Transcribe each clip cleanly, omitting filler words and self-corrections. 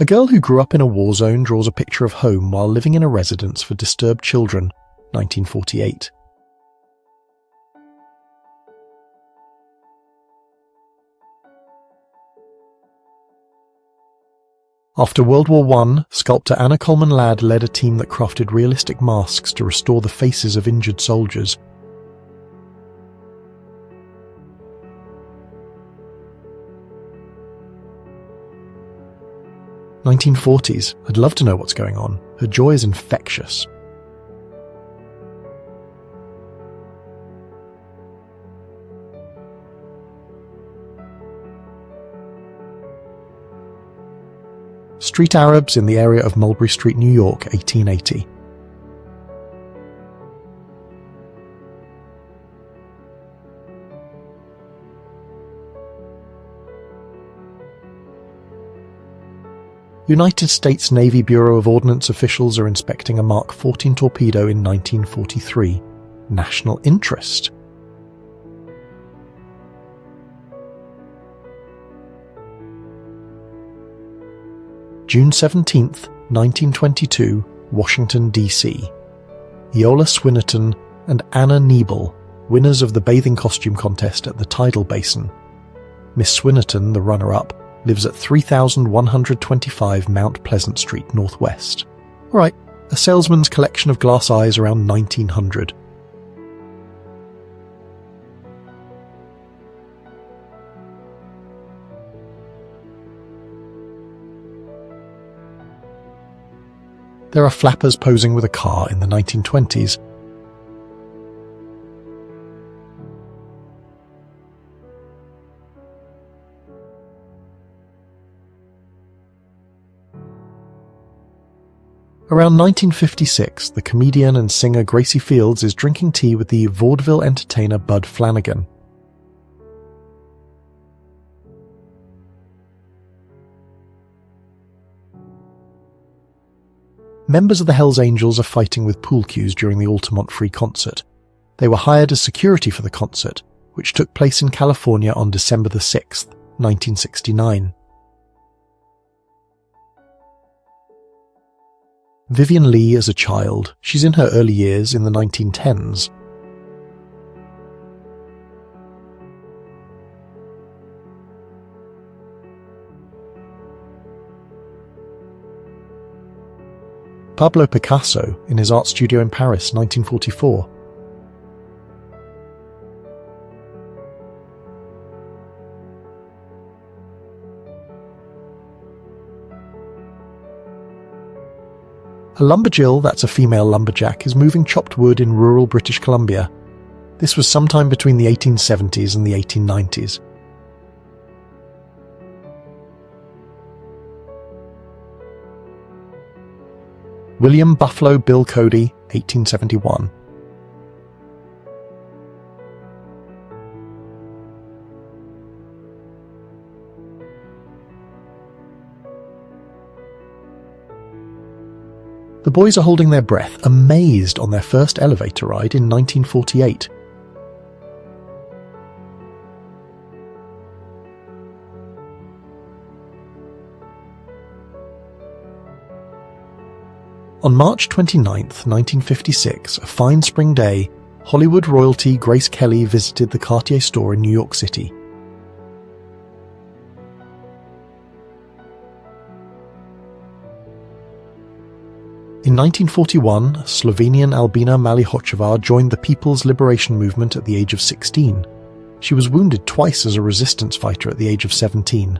A girl who grew up in a war zone draws a picture of home while living in a residence for disturbed children, 1948. After World War I, sculptor Anna Coleman Ladd led a team that crafted realistic masks to restore the faces of injured soldiers. "1940s. I'd love to know what's going on. Her joy is infectious." Street Arabs in the area of Mulberry Street, New York, 1880. United States Navy Bureau of Ordnance officials are inspecting a Mark 14 torpedo in 1943. National interest. June 17, 1922, Washington, D.C. Eola Swinnerton and Anna Niebel, winners of the bathing costume contest at the Tidal Basin. Miss Swinnerton, the runner-up, lives at 3125 Mount Pleasant Street, Northwest. Alright, a salesman's collection of glass eyes around 1900. There are flappers posing with a car in the 1920s. Around 1956, the comedian and singer Gracie Fields is drinking tea with the vaudeville entertainer Bud Flanagan. Members of the Hells Angels are fighting with pool cues during the Altamont Free concert. They were hired as security for the concert, which took place in California on December 6, 1969. Vivian Lee as a child. She's in her early years in the 1910s. Pablo Picasso in his art studio in Paris, 1944. A lumberjill, that's a female lumberjack, is moving chopped wood in rural British Columbia. This was sometime between the 1870s and the 1890s. William Buffalo Bill Cody, 1871. The boys are holding their breath, amazed on their first elevator ride in 1948. On March 29, 1956, a fine spring day, Hollywood royalty Grace Kelly visited the Cartier store in New York City. In 1941, Slovenian Albina Malihočeva joined the People's Liberation Movement at the age of 16. She was wounded twice as a resistance fighter at the age of 17.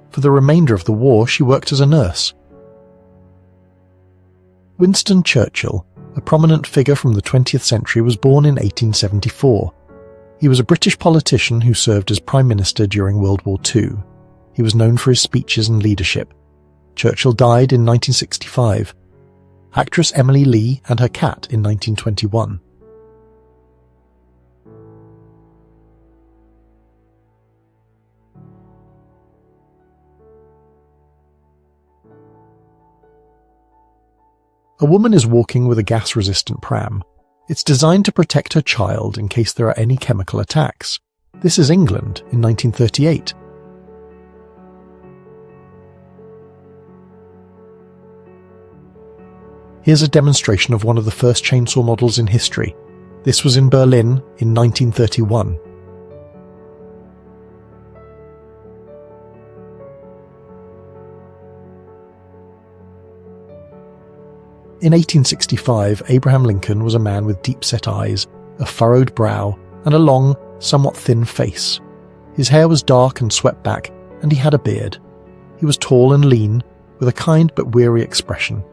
For the remainder of the war, she worked as a nurse. Winston Churchill, a prominent figure from the 20th century, was born in 1874. He was a British politician who served as Prime Minister during World War II. He was known for his speeches and leadership. Churchill died in 1965. Actress Emily Lee and her cat in 1921. A woman is walking with a gas-resistant pram. It's designed to protect her child in case there are any chemical attacks. This is England in 1938. Here's a demonstration of one of the first chainsaw models in history. This was in Berlin in 1931. In 1865, Abraham Lincoln was a man with deep-set eyes, a furrowed brow, and a long, somewhat thin face. His hair was dark and swept back, and he had a beard. He was tall and lean, with a kind but weary expression.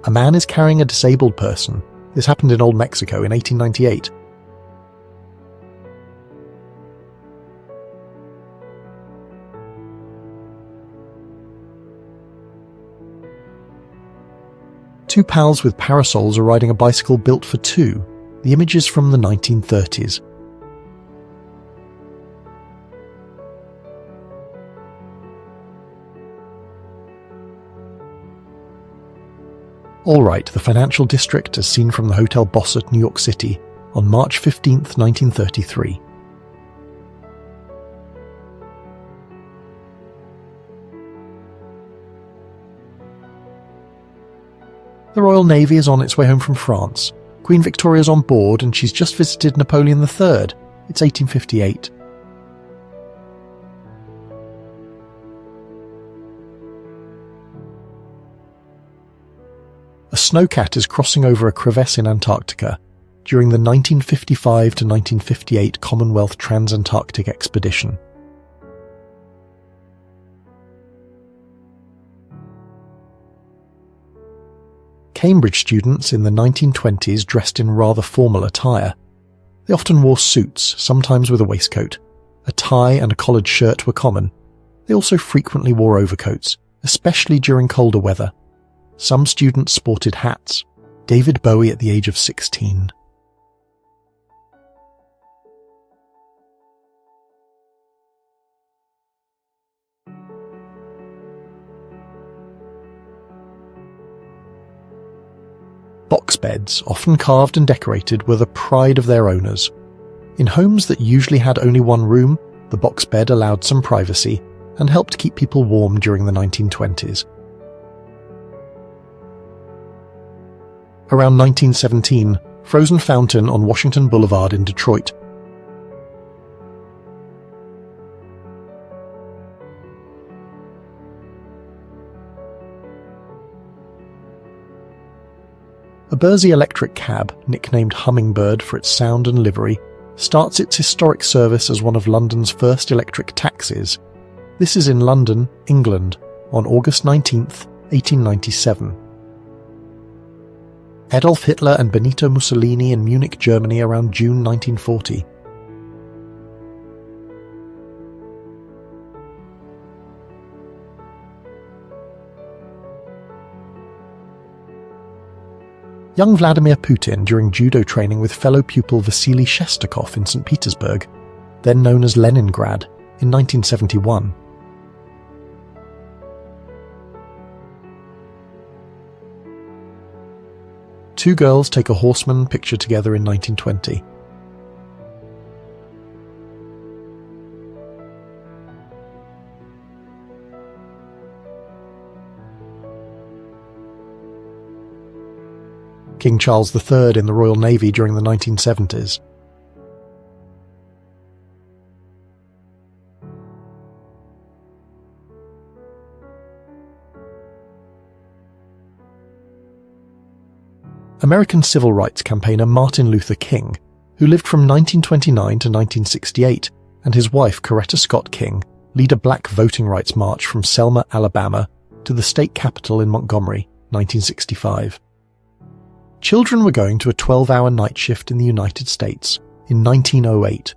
A man is carrying a disabled person. This happened in Old Mexico in 1898. Two pals with parasols are riding a bicycle built for two. The image is from the 1930s. All right, the financial district as seen from the Hotel Bossett, New York City, on March 15, 1933. The Royal Navy is on its way home from France. Queen Victoria's on board and she's just visited Napoleon III. It's 1858. A snowcat is crossing over a crevasse in Antarctica during the 1955 to 1958 Commonwealth Transantarctic Expedition. Cambridge students in the 1920s dressed in rather formal attire. They often wore suits, sometimes with a waistcoat. A tie and a collared shirt were common. They also frequently wore overcoats, especially during colder weather. Some students sported hats. David Bowie at the age of 16. Box beds, often carved and decorated, were the pride of their owners. In homes that usually had only one room, the box bed allowed some privacy and helped keep people warm during the 1920s. Around 1917, frozen fountain on Washington Boulevard in Detroit. A Bersey electric cab, nicknamed Hummingbird for its sound and livery, starts its historic service as one of London's first electric taxis. This is in London, England, on August 19, 1897. Adolf Hitler and Benito Mussolini in Munich, Germany around June 1940. Young Vladimir Putin during judo training with fellow pupil Vasily Shestakov in St. Petersburg, then known as Leningrad, in 1971. Two girls take a horseman picture together in 1920. King Charles III in the Royal Navy during the 1970s. American civil rights campaigner Martin Luther King, who lived from 1929 to 1968, and his wife Coretta Scott King lead a black voting rights march from Selma, Alabama, to the state capitol in Montgomery, 1965. Children were going to a 12-hour night shift in the United States in 1908.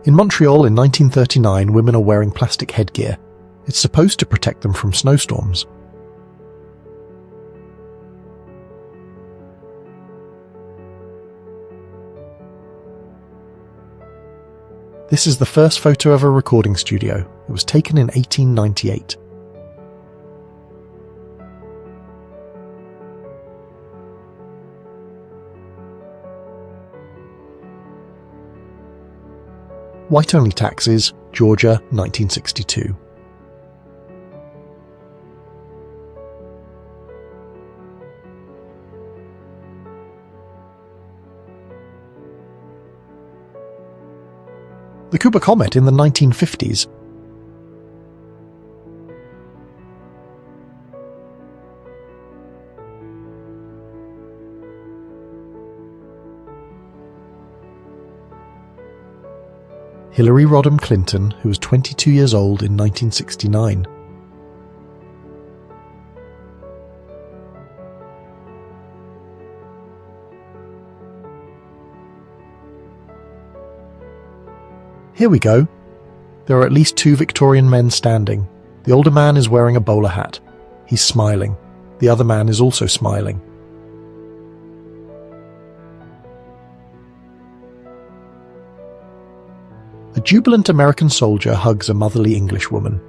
In Montreal in 1939, women are wearing plastic headgear. It's supposed to protect them from snowstorms. This is the first photo of a recording studio. It was taken in 1898. White-only taxis, Georgia, 1962. The Kuiper Comet in the 1950s. Hillary Rodham Clinton, who was 22 years old in 1969. Here we go. There are at least 2 Victorian men standing. The older man is wearing a bowler hat. He's smiling. The other man is also smiling. A jubilant American soldier hugs a motherly English woman.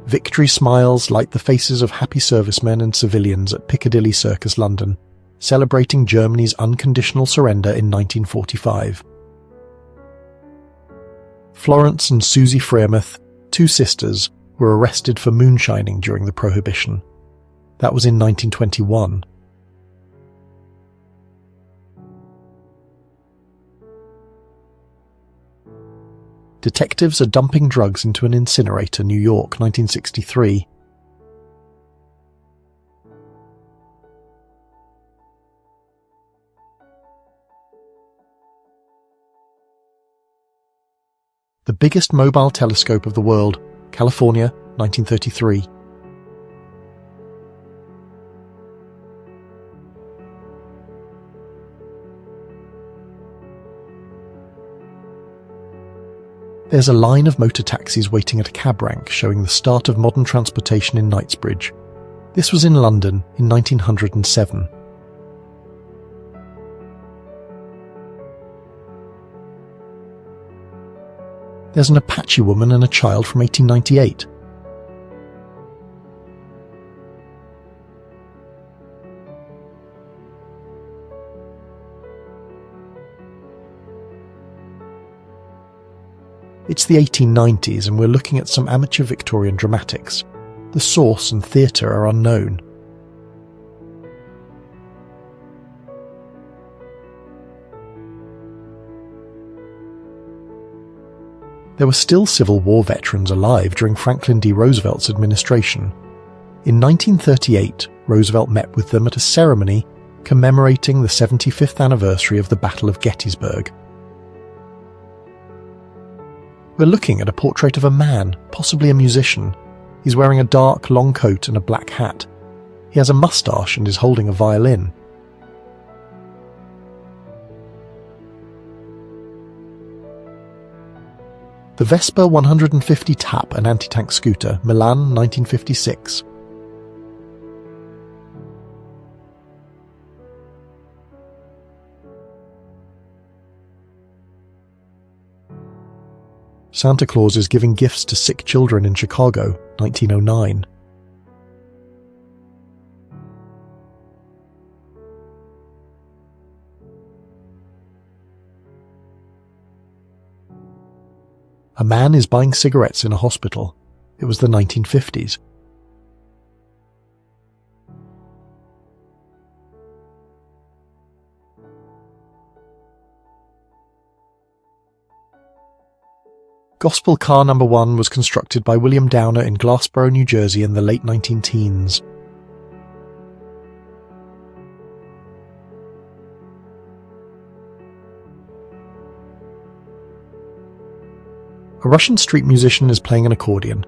Victory smiles light the faces of happy servicemen and civilians at Piccadilly Circus, London, celebrating Germany's unconditional surrender in 1945. Florence and Susie Freermuth, 2 sisters, were arrested for moonshining during the Prohibition. That was in 1921. Detectives are dumping drugs into an incinerator, New York, 1963. The biggest mobile telescope of the world, California, 1933. There's a line of motor taxis waiting at a cab rank showing the start of modern transportation in Knightsbridge. This was in London in 1907. There's an Apache woman and a child from 1898. It's the 1890s and we're looking at some amateur Victorian dramatics. The source and theatre are unknown. There were still Civil War veterans alive during Franklin D. Roosevelt's administration. In 1938, Roosevelt met with them at a ceremony commemorating the 75th anniversary of the Battle of Gettysburg. We're looking at a portrait of a man, possibly a musician. He's wearing a dark, long coat and a black hat. He has a moustache and is holding a violin. The Vespa 150 Tap, an anti-tank scooter, Milan, 1956. Santa Claus is giving gifts to sick children in Chicago, 1909. A man is buying cigarettes in a hospital. It was the 1950s. Gospel car number 1 was constructed by William Downer in Glassboro, New Jersey in the late 19-teens. A Russian street musician is playing an accordion.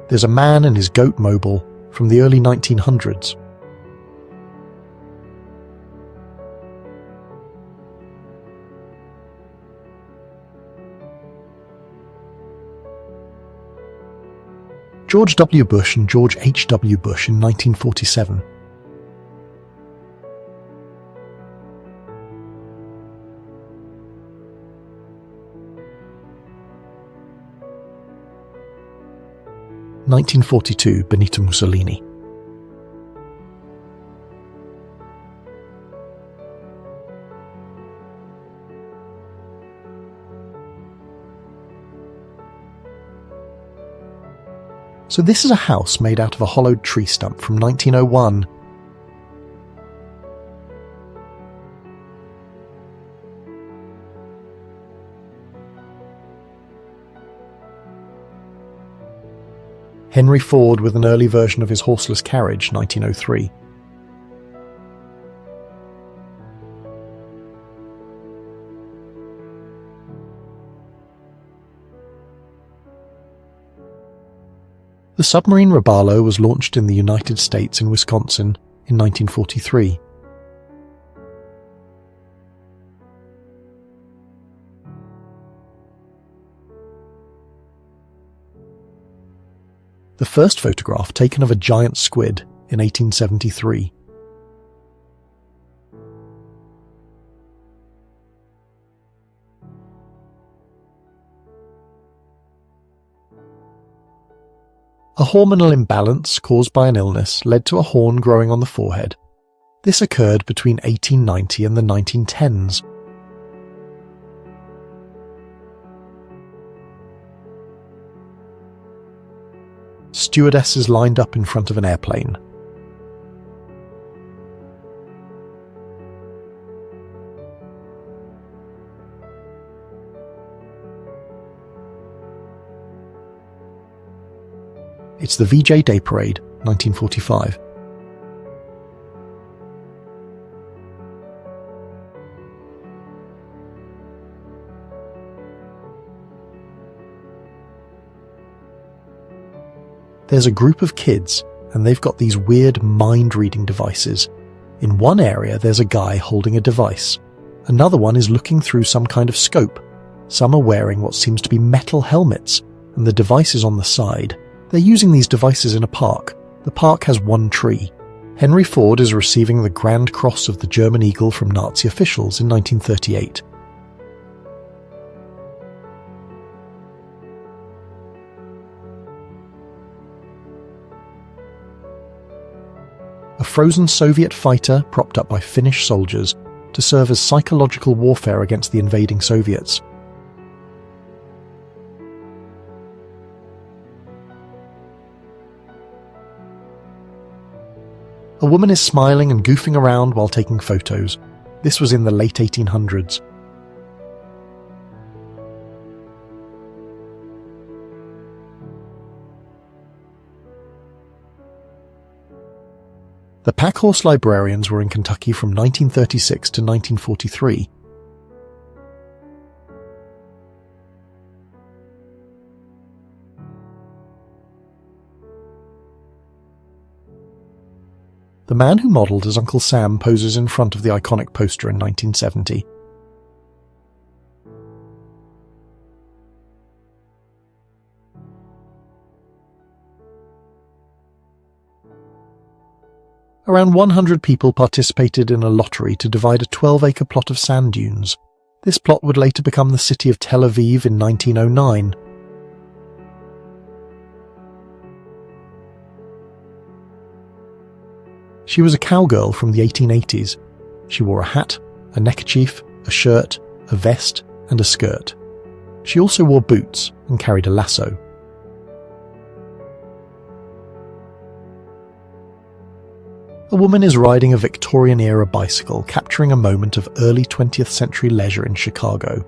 There's a man and his goat mobile from the early 1900s. George W. Bush and George H. W. Bush in 1947. 1942 Benito Mussolini. So this is a house made out of a hollowed tree stump from 1901. Henry Ford with an early version of his horseless carriage, 1903. The submarine Robalo was launched in the United States in Wisconsin in 1943. The first photograph taken of a giant squid in 1873. A hormonal imbalance caused by an illness led to a horn growing on the forehead. This occurred between 1890 and the 1910s. Stewardesses lined up in front of an airplane. It's the VJ Day Parade, 1945. There's a group of kids, and they've got these weird mind-reading devices. In one area there's a guy holding a device. Another one is looking through some kind of scope. Some are wearing what seems to be metal helmets, and the device is on the side. They're using these devices in a park. The park has one tree. Henry Ford is receiving the Grand Cross of the German Eagle from Nazi officials in 1938. A frozen Soviet fighter propped up by Finnish soldiers to serve as psychological warfare against the invading Soviets. A woman is smiling and goofing around while taking photos. This was in the late 1800s. The Packhorse librarians were in Kentucky from 1936 to 1943. The man who modelled as Uncle Sam poses in front of the iconic poster in 1970. Around 100 people participated in a lottery to divide a 12-acre plot of sand dunes. This plot would later become the city of Tel Aviv in 1909. She was a cowgirl from the 1880s. She wore a hat, a neckerchief, a shirt, a vest, and a skirt. She also wore boots and carried a lasso. A woman is riding a Victorian-era bicycle, capturing a moment of early 20th century leisure in Chicago.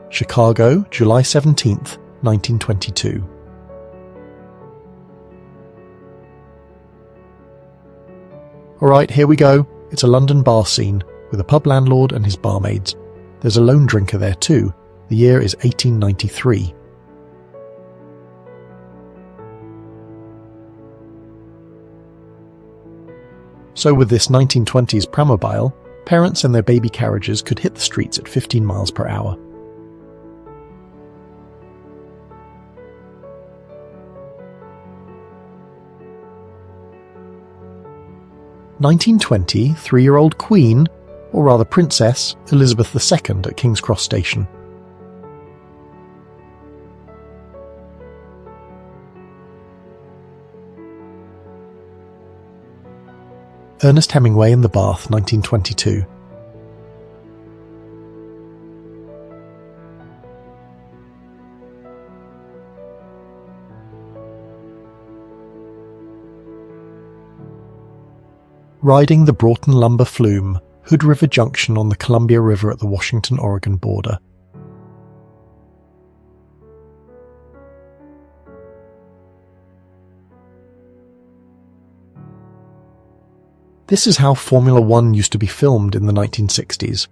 Chicago, July 17th, 1922. Alright, here we go. It's a London bar scene, with a pub landlord and his barmaids. There's a lone drinker there too. The year is 1893. So with this 1920s pramobile, parents and their baby carriages could hit the streets at 15 miles per hour. (1920) 3-year-old Queen, or rather Princess, Elizabeth II at King's Cross Station. Ernest Hemingway in the Bath, 1922. Riding the Broughton Lumber Flume, Hood River Junction on the Columbia River at the Washington-Oregon border. This is how Formula One used to be filmed in the 1960s.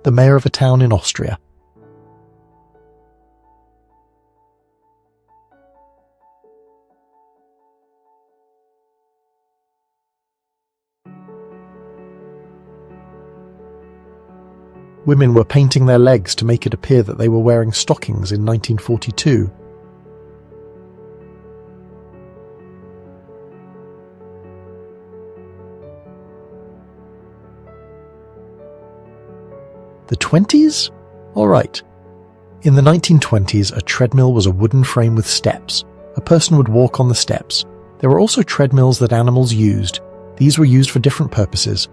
The mayor of a town in Austria. Women were painting their legs to make it appear that they were wearing stockings in 1942. The 20s? Alright. In the 1920s, a treadmill was a wooden frame with steps. A person would walk on the steps. There were also treadmills that animals used. These were used for different purposes.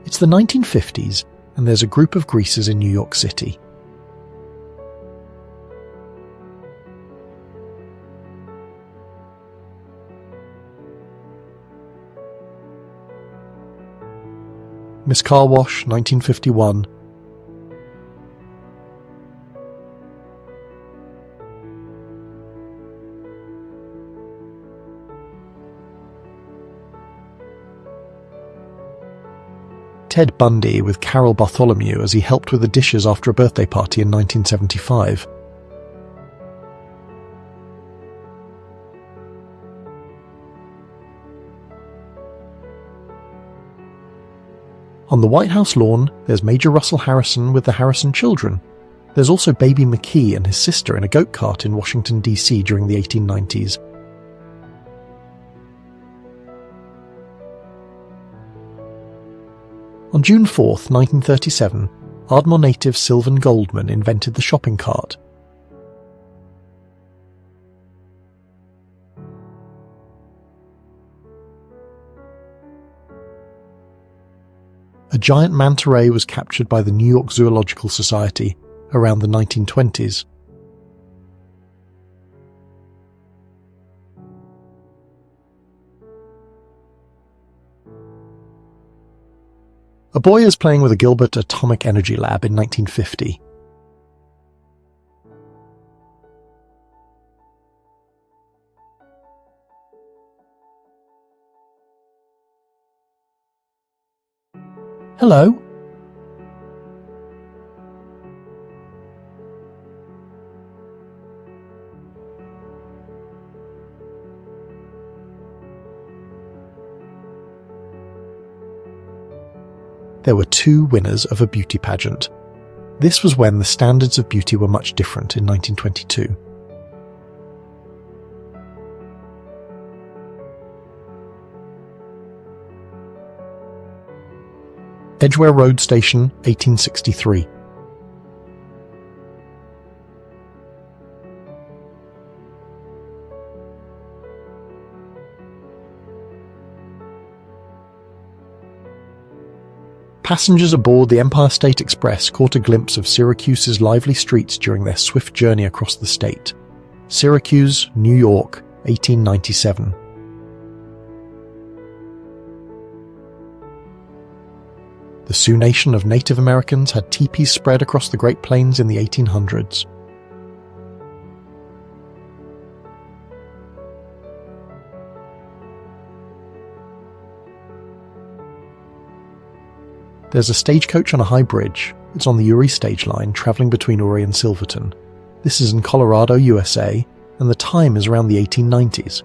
It's the 1950s, and there's a group of greasers in New York City. Miss Car Wash, 1951. Ted Bundy with Carol Bartholomew as he helped with the dishes after a birthday party in 1975. On the White House lawn, there's Major Russell Harrison with the Harrison children. There's also Baby McKee and his sister in a goat cart in Washington, D.C. during the 1890s. On June 4, 1937, Ardmore native Sylvan Goldman invented the shopping cart. A giant manta ray was captured by the New York Zoological Society around the 1920s. A boy is playing with a Gilbert atomic energy lab in 1950. Hello. There were two winners of a beauty pageant. This was when the standards of beauty were much different in 1922. Edgware Road Station, 1863. Passengers aboard the Empire State Express caught a glimpse of Syracuse's lively streets during their swift journey across the state. Syracuse, New York, 1897. The Sioux Nation of Native Americans had teepees spread across the Great Plains in the 1800s. There's a stagecoach on a high bridge. It's on the Erie stage line, travelling between Erie and Silverton. This is in Colorado, USA, and the time is around the 1890s.